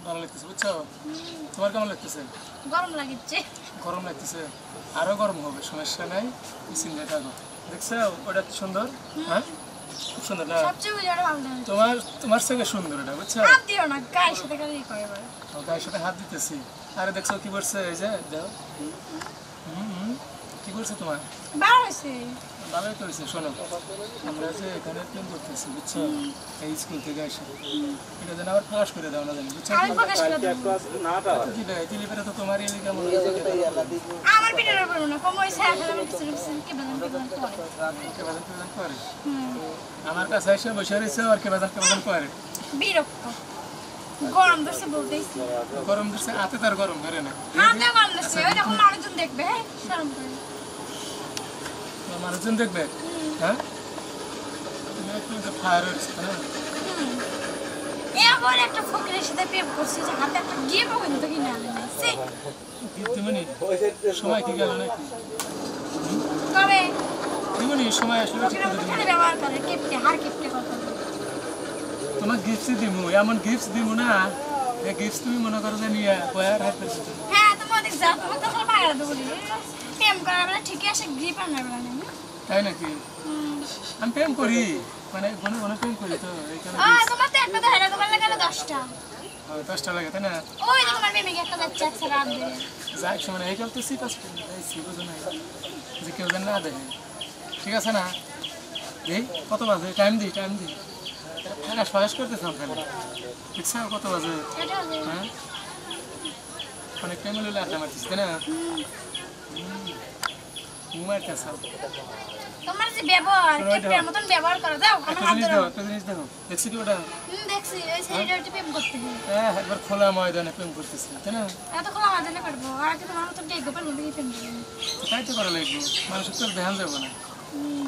ভালো লাগতেছে বুঝছো তোমার কেমন লাগতেছে গরম লাগছে গরম লাগতেছে আরো গরম হবে সমস্যা নাই সিঙ্গে থাকো দেখছো ওটা সুন্দর হ্যাঁ খুব সুন্দর না সবচেয়ে ভালো লাগে তোমার তোমার থেকে সুন্দর এটা বুঝছো হাত দিও না গায়ের সাথে গায়ে করে এবার গায়ের সাথে হাত দিতেছি আরে দেখছো কি করছে এই যে দাও কি করছে তোমার বার হইছে ভালোই তো হয়েছে শোনো আমরা যে এখানে প্রেম করতেছি বুঝছো এই স্কুল থেকে এসে এটা যেন আবার ফাঁস করে দাও না জানি বুঝছো আমি প্রকাশ করে দেব দিলে পেরে তো তোমার এলি কেমন আমার পিঠের উপর না কম হইছে এখন আমি কিছু কিছু কি বাজান করে আমার কাছে এসে বসে রয়েছে আর কে বাজান করে বিরক্ত গরম ধরছে বলতেছি গরম দিচ্ছে হাতে তার গরম ধরে না হাতে গরম ধরছে ওই দেখো মানুষজন দেখবে হ্যাঁ শরম করে মানুষজন দেখবে হ্যাঁ তুমি একটু ফায়ার হচ্ছে না এবার একটা ফকিরের সাথে প্রেম করছে যে হাতে একটা গিফট কিন্তু কিনে আনে সে তুমি সময় কি গেল নাকি কবে তুমি সময় আসলে ঠিক ফকিরের মতো খালি ব্যবহার করে কিপটে হার কিপটে কথা তোমার গিফট দিমু এমন গিফট দিমু না এই গিফট তুমি মনে করো যে নিয়ে কয়ার হাত পেছে হ্যাঁ তুমি ওদিক যাও তোমার তো খালি পাগলা দেবো প্রেম করার বেলা ঠিকই আসে গিফট আনার বেলা নেই তাই নাকি আমি প্রেম করি মানে অনেক প্রেম করি তো এইখানে তোমার তো একটা ধরে তোমার লাগে 10টা 10টা লাগে তাই না ওই যে তোমার প্রেমিক একটা যাচ্ছে একটা রাত দেবে যাই সময় এই কাল তো সিপাস সিপাস না যে কেউ যেন না দেখে ঠিক আছে না এই কত বাজে টাইম দিই হ্যাঁ সহায় করতেছিলাম খালি ঠিক আছে কত বাজে হ্যাঁ অনেক টাইম হলে আড্ডা মারছিস তাই না ঘুমাইতেছ তোমার যে ব্যবহার কিপটের মতন ব্যবহার করে দাও আমার হাত ধরো একটা জিনিস দেখো দেখছি কি ওটা দেখছি এই সাইডে প্রেম করতে হয় হ্যাঁ একবার খোলা ময়দানে প্রেম করতেছি তাই না এত খোলা ময়দানে করবো আর কি তোমার মতন দেখবো পারবো দেখি প্রেম করবো তাই তো করা লাগবে মানুষের তো ধ্যান যাবো না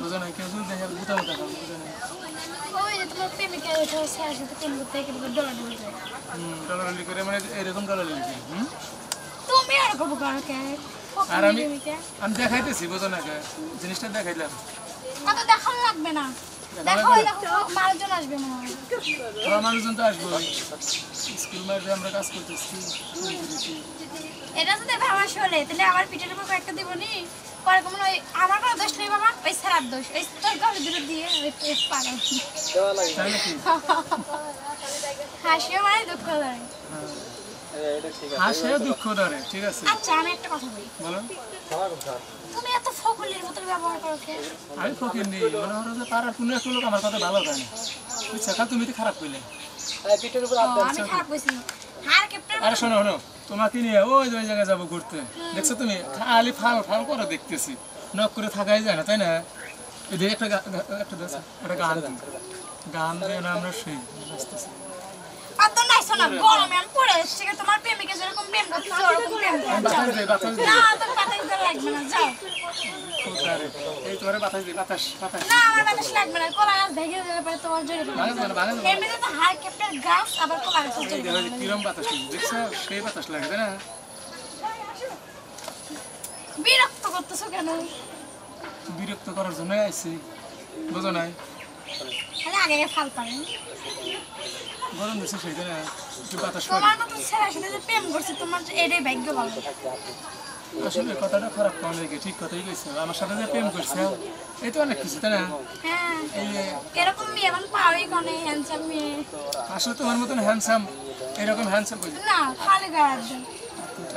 বুঝো না কেউ যদি দেখে বুঝা মতো খাবো বুঝো না ওই যে তোমার প্রেমিকা ওঠা স্যার সাথে প্রেম করতে একেবারে ডলাডলি যায় ডলারলি করে মানে এরকম ডলারলি তুমি আর করবো কারো কে আর আমি দেখাইতেছি বুঝো না জিনিসটা দেখাইলাম কত দেখানো লাগবে না দেখো ওই দেখো মানুষজন আসবে মনে হয় মানুষজন তো আসবো স্কুল মাঠে আমরা কাজ করতেছি এটা যদি ভাবা শোলে তাহলে আমার পিঠের উপর একটা দিব নি পরে কোনো ওই আমার কোনো দোষ নেই বাবা ওই খারাপ দোষ ওই তোর ঘরে দিলে দিয়ে ওই পাগল হাসিও মানে দুঃখ ধরে হাসিও দুঃখ ধরে ঠিক আছে আচ্ছা আমি একটা কথা বলি বলো তুমি এত ফকুলের মতো ব্যবহার করো কে আমি ফকির নেই মনে হলো যে পাড়ার কোনো একটা লোক আমার কথা ভালো জানে বুঝছো কাল তুমি তো খারাপ কইলে আমি খারাপ কইছি হার ক্যাপ্টেন আরে শোনো তোমাকে নিয়ে ওই জায়গায় যাবো ঘুরতে দেখছো তুমি খালি ফাল করে দেখতেছি নক করে থাকাই যায় না তাই না এদিকে একটা গান দিয়ে না আমরা সেই আসতেছি আর তো নাইছো না গরমে আমি পড়ে এসেছি তোমার প্রেমিকা যেরকম প্রেম করতে ওরকম প্রেম বাতাস না তোর বাতাস দিতে লাগবে না যাও এই তোমার বাতাস না আমার বাতাস লাগবে না কলা গাছ ভেঙে দিলে পরে তোমার জড়িয়ে পড়বে এমনিতে তো হার ক্যাপ্টেন গাছ আবার কলা গাছ জড়িয়ে কিরম বাতাস দেখছো সেই বাতাস লাগে তাই না বিরক্ত করতেছো কেন বিরক্ত করার জন্য আইছি বুঝো নাই আগে ফাল পারে গরম দিচ্ছে সেইটা না একটু বাতাস তোমার মতো ছেলের সাথে যে প্রেম করছে তোমার এটাই ভাগ্য ভালো আসলে কথাটা খারাপ কম লেগে ঠিক কথাই কইছো আমার সাথে যে প্রেম করছে এই তো অনেক কিছু তাই না হ্যাঁ এরকম মেয়ে মানে পাওয়াই কোনে হ্যান্ডসাম মেয়ে আসলে তোমার মতন হ্যান্ডসাম এরকম হ্যান্ডসাম কইছো না খালি গার্ডেন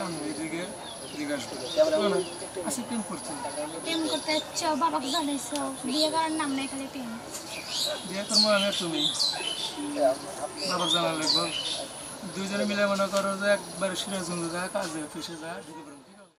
আমি এদিকে জিজ্ঞাসা আচ্ছা প্রেম করছি প্রেম করতে চাও বাবাকে জানাইছো বিয়ে করার নাম নেই খালি প্রেম বিয়ে করবো আমি আর তুমি বাবাকে জানা লাগবো দুইজনে মিলে মনে করো যে একবার সিরাজগঞ্জ যা কাজে অফিসে যা